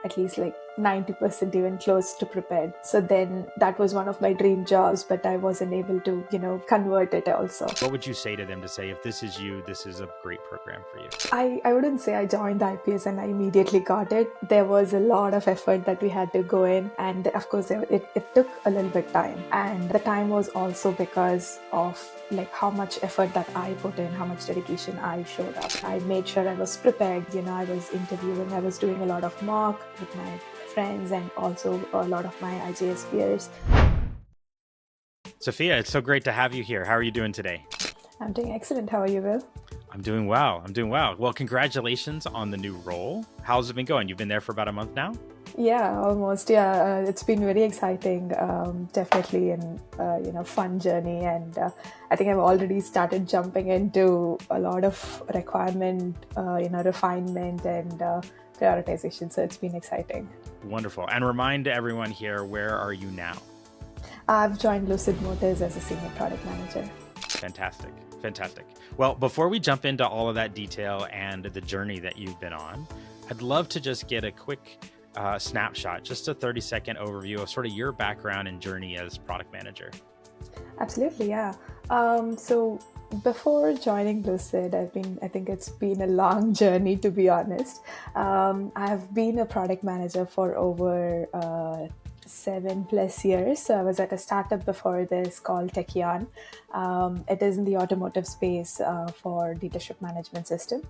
at least like 90% even close to prepared. So then that was one of my dream jobs, but I wasn't able to, convert it also. What would you say to them to say, if this is you, this is a great program for you? I wouldn't say I joined the IPS and I immediately got it. There was a lot of effort that we had to go in. And of course, it took a little bit time. And the time was also because of like how much effort that I put in, how much dedication I showed up. I made sure I was prepared. I was interviewing, I was doing a lot of mock with my friends and also a lot of my IJS peers. Sofiyaa, it's so great to have you here. How are you doing today? I'm doing excellent. How are you, Will? I'm doing well. Well, congratulations on the new role. How's it been going? You've been there for about a month now? Yeah, almost. Yeah, it's been very exciting. Definitely an fun journey, and I think I've already started jumping into a lot of requirement, refinement and prioritization. So it's been exciting. Wonderful. And remind everyone here, where are you now? I've joined Lucid Motors as a senior product manager. Fantastic. Well, before we jump into all of that detail and the journey that you've been on, I'd love to just get a quick snapshot, just a 30-second overview of sort of your background and journey as product manager. Absolutely, yeah. So before joining Lucid, I think it's been a long journey, to be honest. I've been a product manager for over 7+ years. So I was at a startup before this called Techion. It is in the automotive space for dealership management system.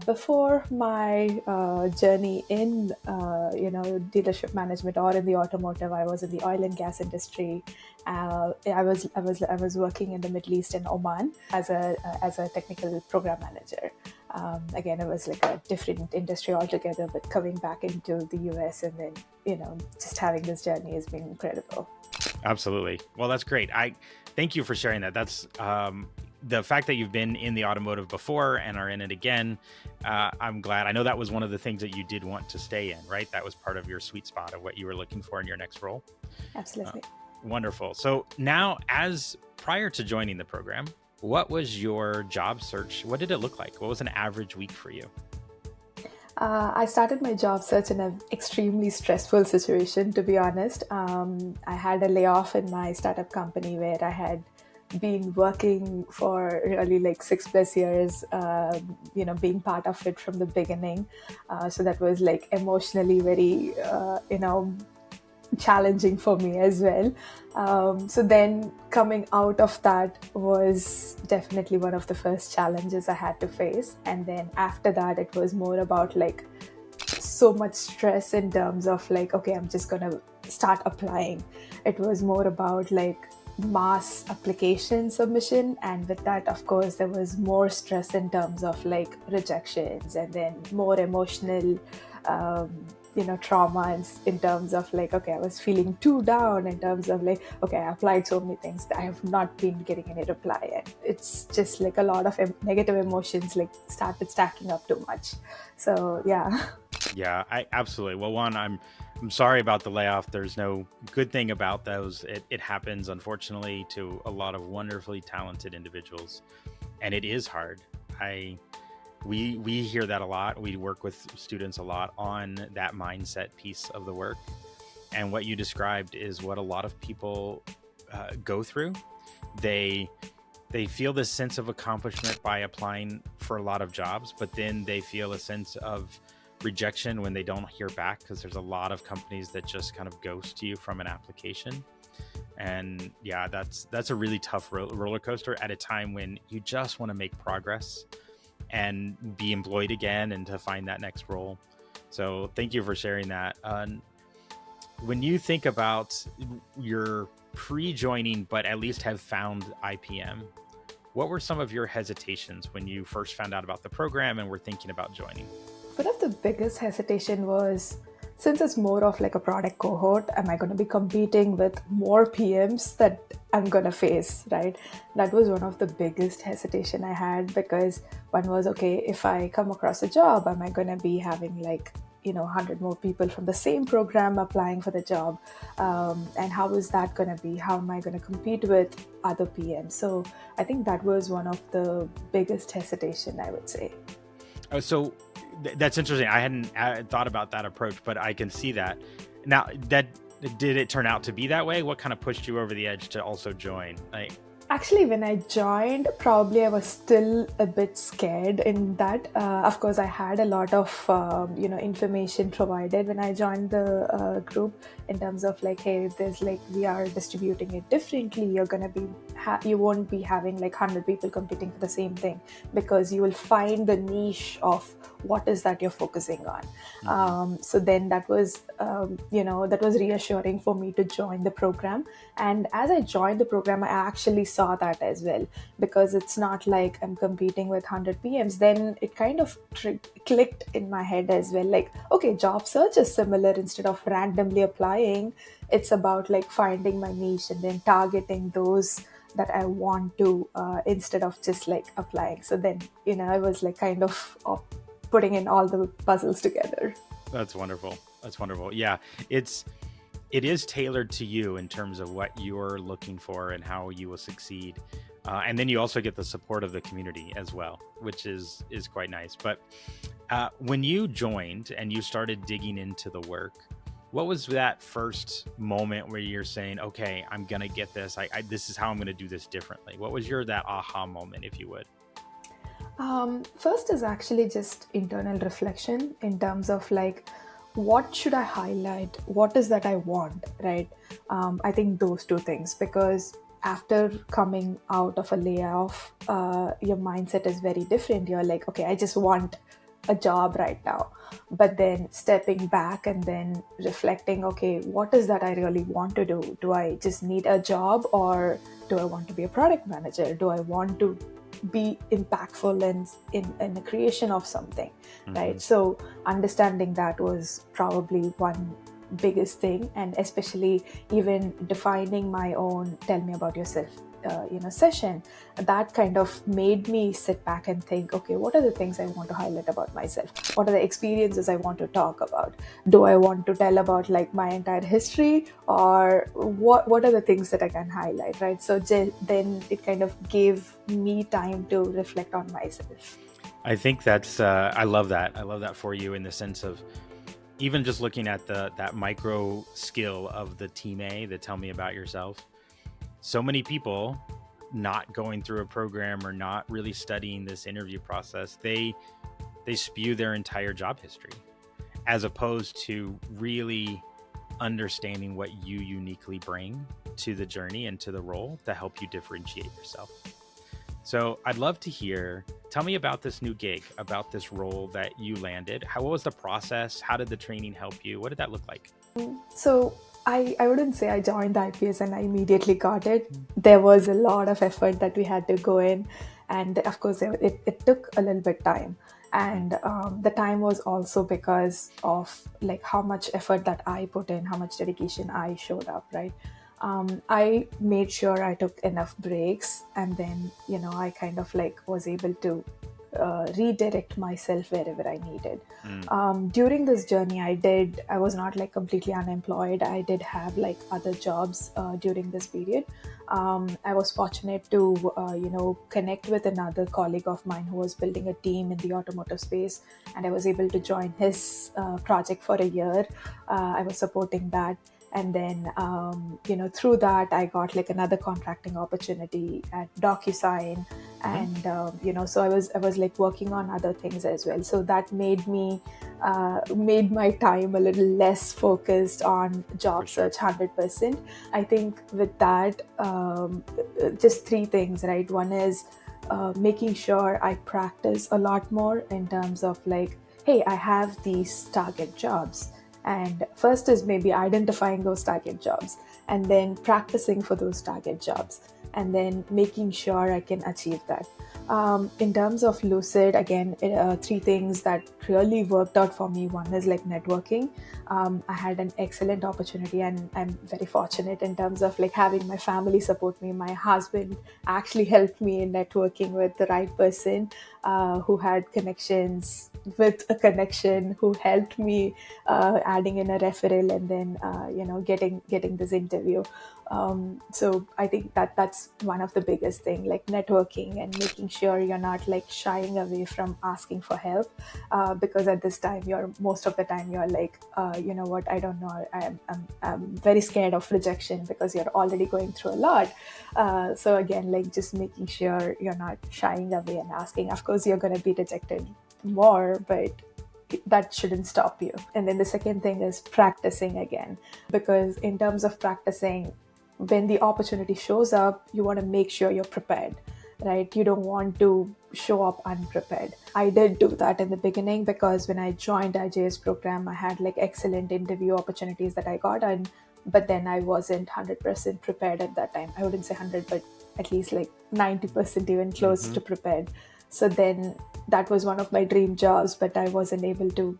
Before my journey in dealership management or in the automotive, I was in the oil and gas industry. I was working in the Middle East and Oman as a technical program manager. Again, it was like a different industry altogether, but coming back into the US and then, just having this journey has been incredible. Absolutely. Well, that's great. I thank you for sharing that. That's the fact that you've been in the automotive before and are in it again. I'm glad. I know that was one of the things that you did want to stay in, right? That was part of your sweet spot of what you were looking for in your next role. Absolutely. Wonderful. So now, prior to joining the program, what was your job search? What did it look like? What was an average week for you? I started my job search in an extremely stressful situation, to be honest. I had a layoff in my startup company where I had been working for really like 6+ years, being part of it from the beginning. So that was like emotionally very, challenging for me as well. So then coming out of that was definitely one of the first challenges I had to face. And then after that, it was more about like so much stress in terms of like, okay, I'm just going to start applying. It was more about like mass application submission. And with that, of course, there was more stress in terms of like rejections and then more emotional trauma in terms of like, okay, I was feeling too down in terms of like, okay, I applied so many things that I have not been getting any reply, and it's just like a lot of negative emotions like started stacking up too much. So yeah, I absolutely. Well, one, I'm sorry about the layoff. There's no good thing about those. It happens, unfortunately, to a lot of wonderfully talented individuals, and it is hard. We hear that a lot. We work with students a lot on that mindset piece of the work. And what you described is what a lot of people go through. They feel this sense of accomplishment by applying for a lot of jobs, but then they feel a sense of rejection when they don't hear back, because there's a lot of companies that just kind of ghost you from an application. And yeah, that's a really tough roller coaster at a time when you just want to make progress and be employed again and to find that next role. So thank you for sharing that. When you think about your pre-joining, but at least have found IPM, what were some of your hesitations when you first found out about the program and were thinking about joining? One of the biggest hesitation was, since it's more of like a product cohort, am I going to be competing with more PMs that I'm going to face, right? That was one of the biggest hesitation I had, because one was, okay, if I come across a job, am I going to be having like, 100 more people from the same program applying for the job? And how is that going to be? How am I going to compete with other PMs? So I think that was one of the biggest hesitation, I would say. So That's interesting. I hadn't thought about that approach, but I can see that. Now, that did it turn out to be that way? What kind of pushed you over the edge to also join? Like, Actually, when I joined, probably I was still a bit scared in that. Of course, I had a lot of information provided when I joined the group in terms of like, hey, there's like we are distributing it differently. You're gonna be you won't be having like 100 people competing for the same thing because you will find the niche of what is that you're focusing on. mhm. So then that was that was reassuring for me to join the program. And as I joined the program, I actually saw that as well, because it's not like I'm competing with 100 PMs. Then it kind of clicked in my head as well, like, okay, job search is similar. Instead of randomly applying, it's about like finding my niche and then targeting those that I want to, instead of just like applying. So then, I was like kind of putting in all the puzzles together. That's wonderful. That's wonderful. Yeah, it is tailored to you in terms of what you're looking for and how you will succeed. And then you also get the support of the community as well, which is quite nice. But when you joined and you started digging into the work, what was that first moment where you're saying, "Okay, I'm gonna get this. This is how I'm gonna do this differently." What was that aha moment, if you would? First is actually just internal reflection in terms of like, what should I highlight? What is that I want, right? I think those two things, because after coming out of a layoff, your mindset is very different. You're like, okay, I just want a job right now. But then stepping back and then reflecting, okay, what is that I really want to do? Do I just need a job, or do I want to be a product manager? Do I want to be impactful in the creation of something, Hmm. right? So understanding that was probably one biggest thing, and especially even defining my own tell me about yourself session, that kind of made me sit back and think, okay, what are the things I want to highlight about myself? What are the experiences I want to talk about? Do I want to tell about like my entire history, or what are the things that I can highlight, right? So then it kind of gave me time to reflect on myself. I think that's I love that. I love that for you in the sense of even just looking at that micro skill of the team A, the tell me about yourself. So many people not going through a program or not really studying this interview process, they spew their entire job history as opposed to really understanding what you uniquely bring to the journey and to the role to help you differentiate yourself. So I'd love to hear, tell me about this new gig, about this role that you landed. What was the process? How did the training help you? What did that look like? So I wouldn't say I joined the IPS and I immediately got it. There was a lot of effort that we had to go in, and of course it took a little bit time. Mm, And the time was also because of like how much effort that I put in, how much dedication I showed up, right? I made sure I took enough breaks, and then I kind of like was able to redirect myself wherever I needed. mm, During this journey, I was not like completely unemployed. I did have like other jobs during this period. I was fortunate to, connect with another colleague of mine who was building a team in the automotive space, and I was able to join his project for a year. I was supporting that. And then through that I got like another contracting opportunity at DocuSign. mhm. And so I was like working on other things as well, so that made my time a little less focused on For job sure. search 100%. I think with that, just three things, right? One is making sure I practice a lot more in terms of like, hey, I have these target jobs. And first is maybe identifying those target jobs, and then practicing for those target jobs, and then making sure I can achieve that. In terms of Lucid, again, three things that really worked out for me. One is like networking. I had an excellent opportunity, and I'm very fortunate in terms of like having my family support me. My husband actually helped me in networking with the right person, who had connections with a connection, who helped me adding in a referral, and then getting this interview. So I think that's one of the biggest thing, like networking and making sure you're not like shying away from asking for help, because at this time most of the time you're like, you know what, I don't know, I'm very scared of rejection because you're already going through a lot. So again, like just making sure you're not shying away and asking. Of course you're going to be rejected more, but that shouldn't stop you. And then the second thing is practicing again, because in terms of practicing, when the opportunity shows up, you want to make sure you're prepared, right? You don't want to show up unprepared. I did do that in the beginning, because when I joined IJS program, I had like excellent interview opportunities that I got, and but then I wasn't 100% prepared at that time. I wouldn't say 100, but at least like 90%, even close to prepared. So then that was one of my dream jobs, but I wasn't able to,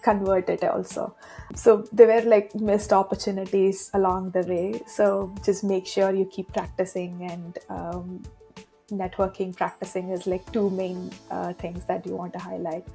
convert it also. So there were like missed opportunities along the way. So just make sure you keep practicing, and networking practicing is like two main things that you want to highlight.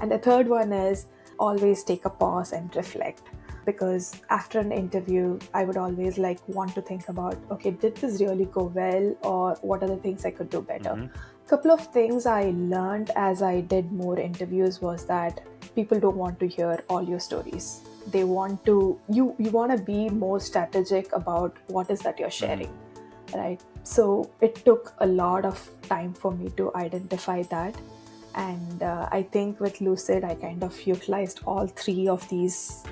And the third one is always take a pause and reflect, because after an interview I would always like want to think about, okay, did this really go well, or what are the things I could do better. Couple of things I learned as I did more interviews was that people don't want to hear all your stories. They want to, you want to be more strategic about what is that you're sharing, right? So it took a lot of time for me to identify that. And I think with Lucid, I kind of utilized all three of these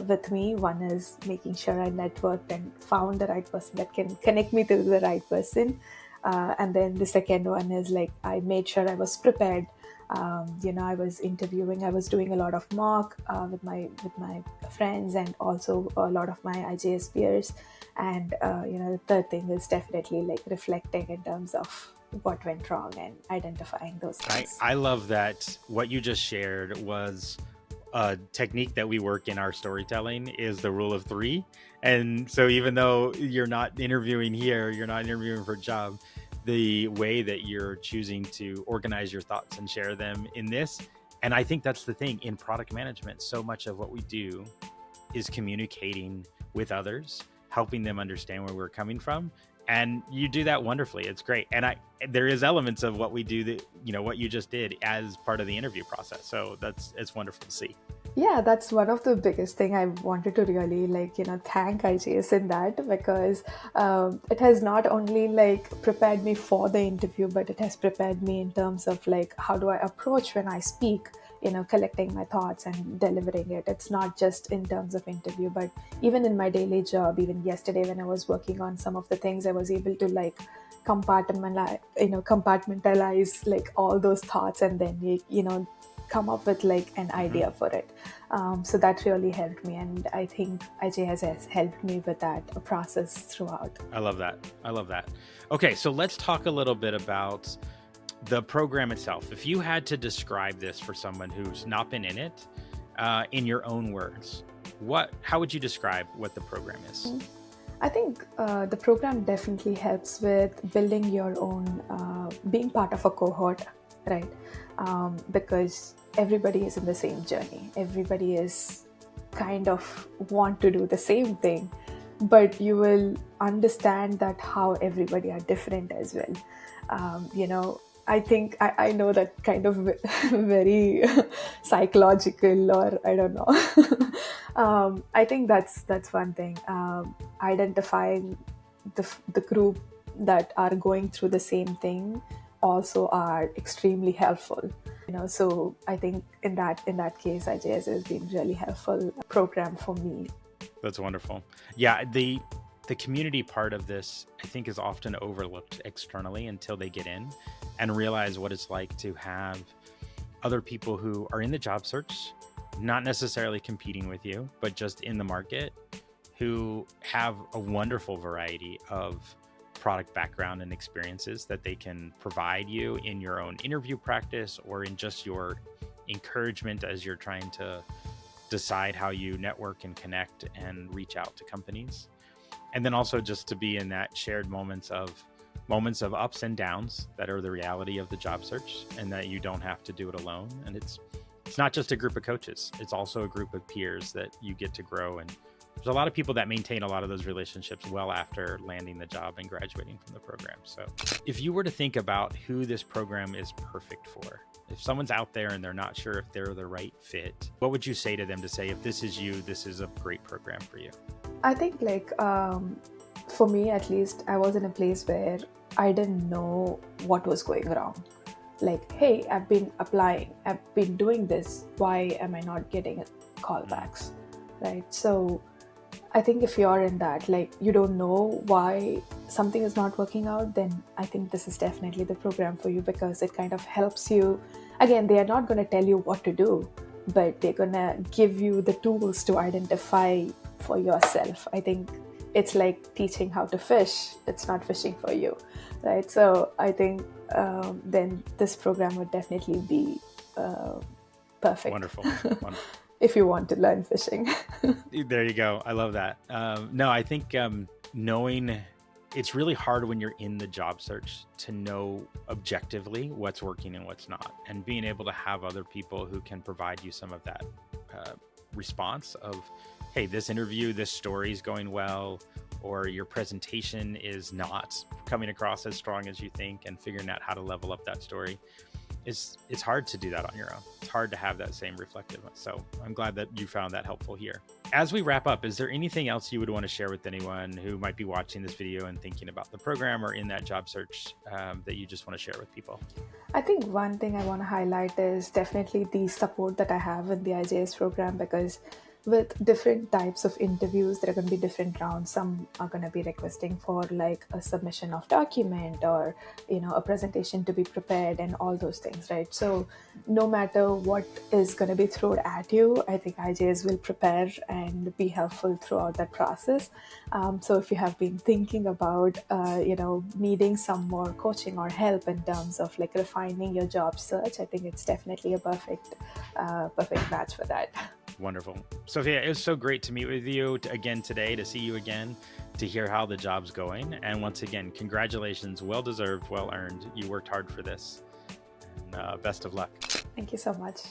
with me. One is making sure I networked and found the right person that can connect me to the right person. And then the second one is like, I made sure I was prepared. I was interviewing, I was doing a lot of mock with my friends, and also a lot of my IJS peers. And the third thing is definitely like reflecting in terms of what went wrong and identifying those things. I love that what you just shared was a technique that we work in our storytelling, is the rule of three. And so even though you're not interviewing here, you're not interviewing for a job, the way that you're choosing to organize your thoughts and share them in this. And I think that's the thing in product management. So much of what we do is communicating with others, helping them understand where we're coming from. And you do that wonderfully. It's great. And there is elements of what we do that, what you just did as part of the interview process. So it's wonderful to see. Yeah, that's one of the biggest thing I wanted to really thank IJS in that, because it has not only like prepared me for the interview, but it has prepared me in terms of like, how do I approach when I speak, collecting my thoughts and delivering it. It's not just in terms of interview, but even in my daily job. Even yesterday when I was working on some of the things, I was able to like compartmentalize like all those thoughts, and then come up with like an idea for it. So that really helped me, and I think IJS has helped me with that process throughout. I love that. Okay, so let's talk a little bit about the program itself. If you had to describe this for someone who's not been in it, in your own words, how would you describe what the program is? I think the program definitely helps with building your own, being part of a cohort, right? Because everybody is in the same journey. Everybody is kind of want to do the same thing, but you will understand that how everybody are different as well. I think I know that kind of very psychological, or I don't know. I think that's one thing. Identifying the group that are going through the same thing also are extremely helpful. So I think in that case, IJS has been really helpful program for me. That's wonderful. Yeah, the community part of this, I think, is often overlooked externally until they get in and realize what it's like to have other people who are in the job search, not necessarily competing with you, but just in the market, who have a wonderful variety of product background and experiences that they can provide you in your own interview practice, or in just your encouragement as you're trying to decide how you network and connect and reach out to companies. And then also just to be in that shared moments of ups and downs that are the reality of the job search, and that you don't have to do it alone. And it's not just a group of coaches, it's also a group of peers that you get to grow and there's a lot of people that maintain a lot of those relationships well after landing the job and graduating from the program. So if you were to think about who this program is perfect for, if someone's out there and they're not sure if they're the right fit, what would you say to them to say, if this is you, this is a great program for you? I think for me at least, I was in a place where I didn't know what was going wrong. Like, hey, I've been applying, I've been doing this, why am I not getting callbacks, right? So I think if you're in that, like, you don't know why something is not working out, then I think this is definitely the program for you, because it kind of helps you. Again, they are not going to tell you what to do, but they're going to give you the tools to identify for yourself. I think it's like teaching how to fish. It's not fishing for you, right? So I think then this program would definitely be perfect. Wonderful. If you want to learn fishing. There you go. I love that. No, I think knowing, it's really hard when you're in the job search to know objectively what's working and what's not, and being able to have other people who can provide you some of that response of, hey, this interview, this story is going well, or your presentation is not coming across as strong as you think, and figuring out how to level up that story. It's hard to do that on your own. It's hard to have that same reflectiveness. So I'm glad that you found that helpful here. As we wrap up, is there anything else you would want to share with anyone who might be watching this video and thinking about the program or in that job search that you just want to share with people? I think one thing I want to highlight is definitely the support that I have in the IJS program, because with different types of interviews, there are going to be different rounds. Some are going to be requesting for like a submission of document, or a presentation to be prepared, and all those things, right? So no matter what is going to be thrown at you, I think IJS will prepare and be helpful throughout that process. So if you have been thinking about needing some more coaching or help in terms of like refining your job search, I think it's definitely a perfect match for that. Wonderful. Sofiyaa, it was so great to meet with you again today, to see you again, to hear how the job's going. And once again, congratulations. Well deserved, well earned. You worked hard for this. And best of luck. Thank you so much.